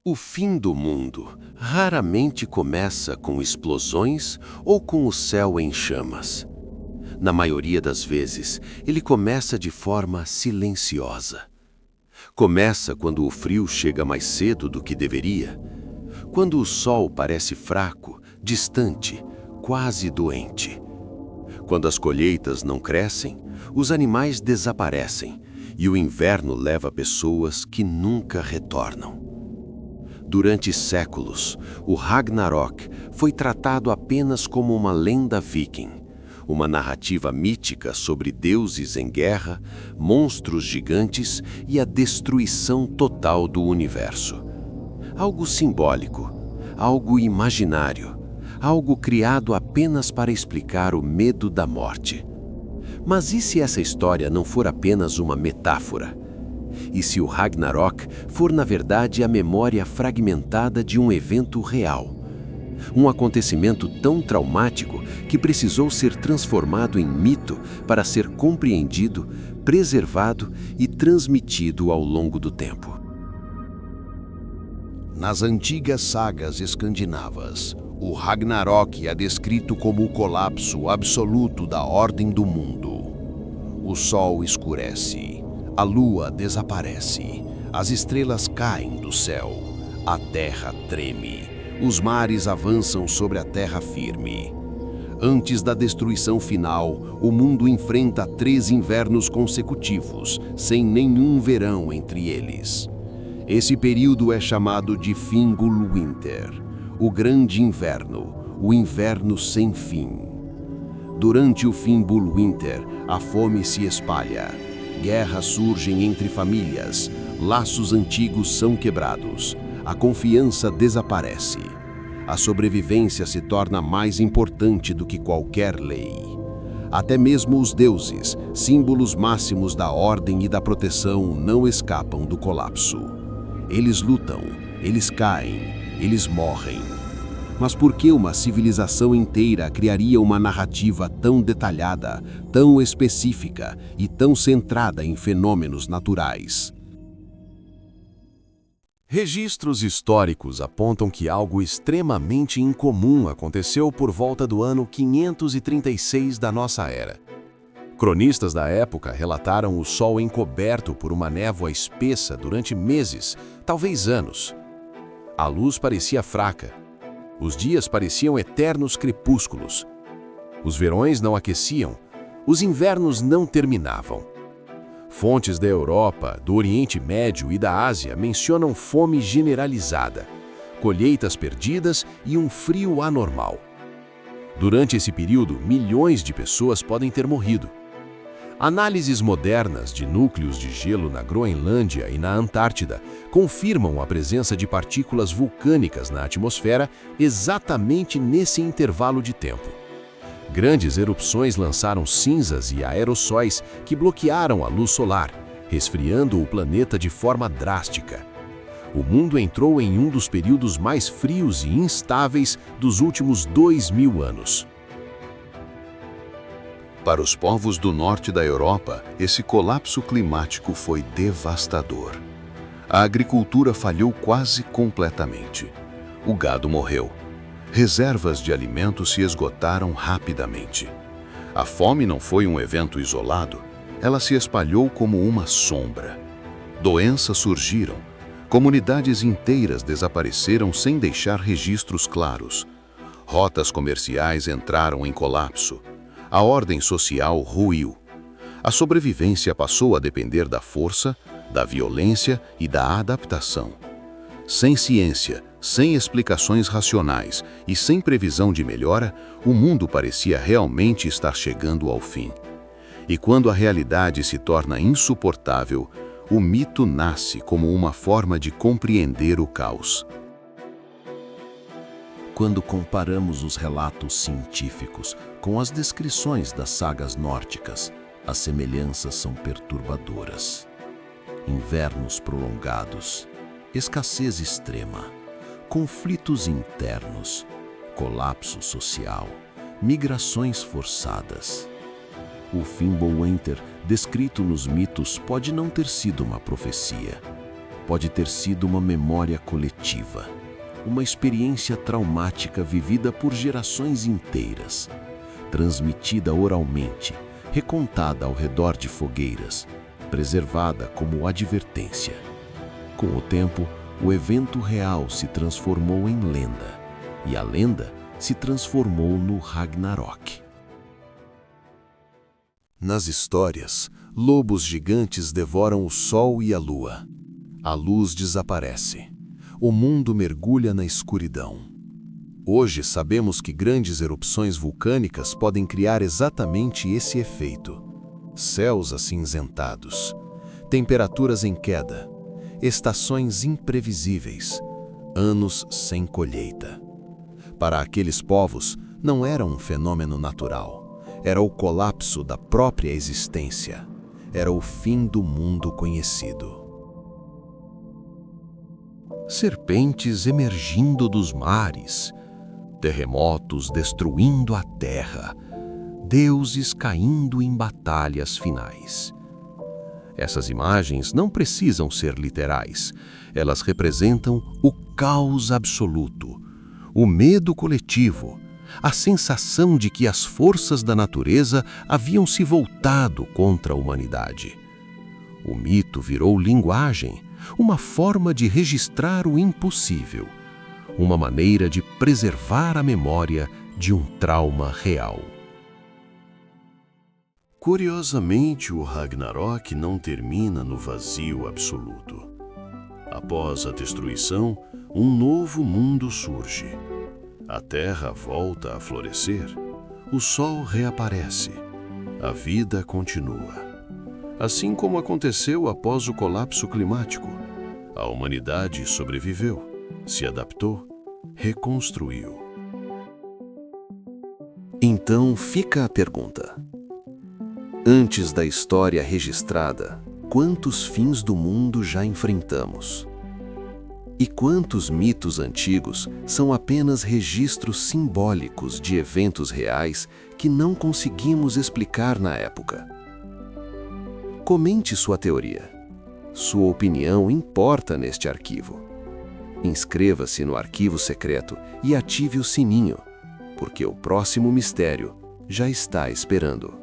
O fim do mundo raramente começa com explosões ou com o céu em chamas. Na maioria das vezes, ele começa de forma silenciosa. Começa quando o frio chega mais cedo do que deveria, quando o sol parece fraco, distante, quase doente. Quando as colheitas não crescem, os animais desaparecem e o inverno leva pessoas que nunca retornam. Durante séculos, o Ragnarok foi tratado apenas como uma lenda viking, uma narrativa mítica sobre deuses em guerra, monstros gigantes e a destruição total do universo. Algo simbólico, algo imaginário, algo criado apenas para explicar o medo da morte. Mas e se essa história não for apenas uma metáfora? E se o Ragnarok for, na verdade, a memória fragmentada de um evento real? Um acontecimento tão traumático que precisou ser transformado em mito para ser compreendido, preservado e transmitido ao longo do tempo. Nas antigas sagas escandinavas, o Ragnarok é descrito como o colapso absoluto da ordem do mundo. O sol escurece, a lua desaparece, as estrelas caem do céu, a terra treme, os mares avançam sobre a terra firme. Antes da destruição final, o mundo enfrenta 3 invernos consecutivos, sem nenhum verão entre eles. Esse período é chamado de Fimbulwinter, o grande inverno, o inverno sem fim. Durante o Fimbulwinter, a fome se espalha, guerras surgem entre famílias, laços antigos são quebrados, a confiança desaparece. A sobrevivência se torna mais importante do que qualquer lei. Até mesmo os deuses, símbolos máximos da ordem e da proteção, não escapam do colapso. Eles lutam, eles caem, eles morrem. Mas por que uma civilização inteira criaria uma narrativa tão detalhada, tão específica e tão centrada em fenômenos naturais? Registros históricos apontam que algo extremamente incomum aconteceu por volta do ano 536 da nossa era. Cronistas da época relataram o sol encoberto por uma névoa espessa durante meses, talvez anos. A luz parecia fraca. Os dias pareciam eternos crepúsculos. Os verões não aqueciam. Os invernos não terminavam. Fontes da Europa, do Oriente Médio e da Ásia mencionam fome generalizada, colheitas perdidas e um frio anormal. Durante esse período, milhões de pessoas podem ter morrido. Análises modernas de núcleos de gelo na Groenlândia e na Antártida confirmam a presença de partículas vulcânicas na atmosfera exatamente nesse intervalo de tempo. Grandes erupções lançaram cinzas e aerossóis que bloquearam a luz solar, resfriando o planeta de forma drástica. O mundo entrou em um dos períodos mais frios e instáveis dos últimos 2000 anos. Para os povos do norte da Europa, esse colapso climático foi devastador. A agricultura falhou quase completamente. O gado morreu. Reservas de alimentos se esgotaram rapidamente. A fome não foi um evento isolado, ela se espalhou como uma sombra. Doenças surgiram, comunidades inteiras desapareceram sem deixar registros claros. Rotas comerciais entraram em colapso. A ordem social ruiu. A sobrevivência passou a depender da força, da violência e da adaptação. Sem ciência, sem explicações racionais e sem previsão de melhora, o mundo parecia realmente estar chegando ao fim. E quando a realidade se torna insuportável, o mito nasce como uma forma de compreender o caos. Quando comparamos os relatos científicos com as descrições das sagas nórdicas, as semelhanças são perturbadoras. Invernos prolongados, escassez extrema, conflitos internos, colapso social, migrações forçadas. O Fimbulwinter, descrito nos mitos, pode não ter sido uma profecia. pode ter sido uma memória coletiva, uma experiência traumática vivida por gerações inteiras, transmitida oralmente, recontada ao redor de fogueiras, preservada como advertência. Com o tempo, o evento real se transformou em lenda, e a lenda se transformou no Ragnarok. Nas histórias, lobos gigantes devoram o sol e a lua. A luz desaparece. O mundo mergulha na escuridão. Hoje sabemos que grandes erupções vulcânicas podem criar exatamente esse efeito. Céus acinzentados, temperaturas em queda, estações imprevisíveis, anos sem colheita. Para aqueles povos, não era um fenômeno natural, era o colapso da própria existência, era o fim do mundo conhecido. Serpentes emergindo dos mares, terremotos destruindo a terra, deuses caindo em batalhas finais. Essas imagens não precisam ser literais, elas representam o caos absoluto, o medo coletivo, a sensação de que as forças da natureza haviam se voltado contra a humanidade. O mito virou linguagem, uma forma de registrar o impossível, uma maneira de preservar a memória de um trauma real. Curiosamente, o Ragnarok não termina no vazio absoluto. Após a destruição, um novo mundo surge. A terra volta a florescer, o sol reaparece, a vida continua. Assim como aconteceu após o colapso climático, a humanidade sobreviveu, se adaptou, reconstruiu. Então fica a pergunta. Antes da história registrada, quantos fins do mundo já enfrentamos? E quantos mitos antigos são apenas registros simbólicos de eventos reais que não conseguimos explicar na época? Comente sua teoria. Sua opinião importa neste arquivo. Inscreva-se no Arquivo Secreto e ative o sininho, porque o próximo mistério já está esperando.